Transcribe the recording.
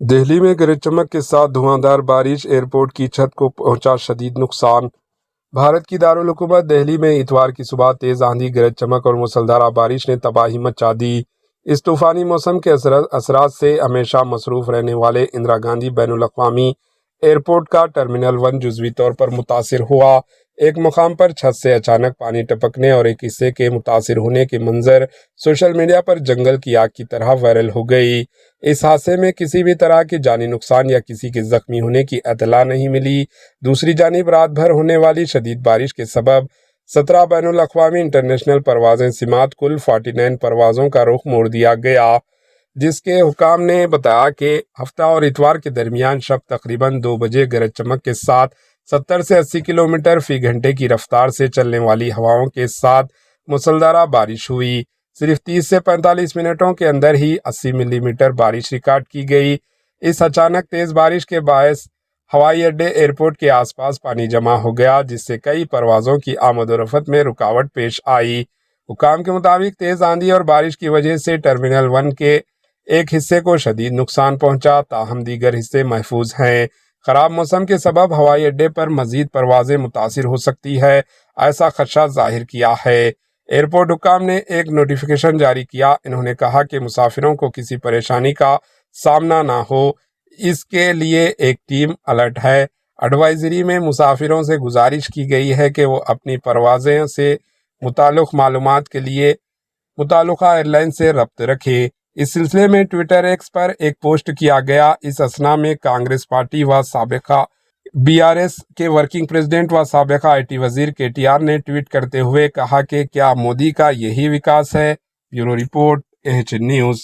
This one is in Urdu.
دہلی میں گرج چمک کے ساتھ دھواندار بارش، ایئرپورٹ کی چھت کو پہنچا شدید نقصان۔ بھارت کی دارالحکومت دہلی میں اتوار کی صبح تیز آندھی، گرج چمک اور موسلادھار بارش نے تباہی مچا دی۔ اس طوفانی موسم کے اثرات سے ہمیشہ مصروف رہنے والے اندرا گاندھی بین الاقوامی ایئرپورٹ کا ٹرمینل 1 جزوی طور پر متاثر ہوا۔ ایک مقام پر چھت سے اچانک پانی ٹپکنے اور ایک حصے کے متاثر ہونے کے منظر سوشل میڈیا پر جنگل کی آگ کی طرح وائرل ہو گئی۔ اس حادثے میں کسی بھی طرح کی جانی نقصان یا کسی کے زخمی ہونے کی اطلاع نہیں ملی۔ دوسری جانب رات بھر ہونے والی شدید بارش کے سبب 17 بین الاقوامی انٹرنیشنل پروازیں سمیت کل 49 پروازوں کا رخ موڑ دیا گیا، جس کے حکام نے بتایا کہ ہفتہ اور اتوار کے درمیان شب تقریباً 2 بجے گرج چمک کے ساتھ 70 سے 80 کلومیٹر فی گھنٹے کی رفتار سے چلنے والی ہواؤں کے ساتھ موسلادھار بارش ہوئی۔ صرف 30 سے 45 منٹوں کے اندر ہی 80 ملی میٹر بارش ریکارڈ کی گئی۔ اس اچانک تیز بارش کے باعث ہوائی اڈے ایئرپورٹ کے آس پاس پانی جمع ہو گیا، جس سے کئی پروازوں کی آمد و رفت میں رکاوٹ پیش آئی۔ حکام کے مطابق تیز آندھی اور بارش کی وجہ سے ٹرمینل 1 کے ایک حصے کو شدید نقصان پہنچا، تاہم دیگر حصے محفوظ ہیں۔ خراب موسم کے سبب ہوائی اڈے پر مزید پروازیں متاثر ہو سکتی ہے، ایسا خدشہ ظاہر کیا ہے۔ ایئرپورٹ حکام نے ایک نوٹیفیکیشن جاری کیا۔ انہوں نے کہا کہ مسافروں کو کسی پریشانی کا سامنا نہ ہو، اس کے لیے ایک ٹیم الرٹ ہے۔ ایڈوائزری میں مسافروں سے گزارش کی گئی ہے کہ وہ اپنی پروازیں سے متعلق معلومات کے لیے متعلقہ ایئر لائن سے رابطہ رکھیں۔ اس سلسلے میں ٹویٹر ایکس پر ایک پوسٹ کیا گیا۔ اس اثنا میں کانگریس پارٹی و سابقہ BRS کے ورکنگ پریزیڈنٹ و سابقہ IT وزیر KTR نے ٹویٹ کرتے ہوئے کہا کہ کیا مودی کا یہی وکاس ہے؟ Bureau report, AHN news.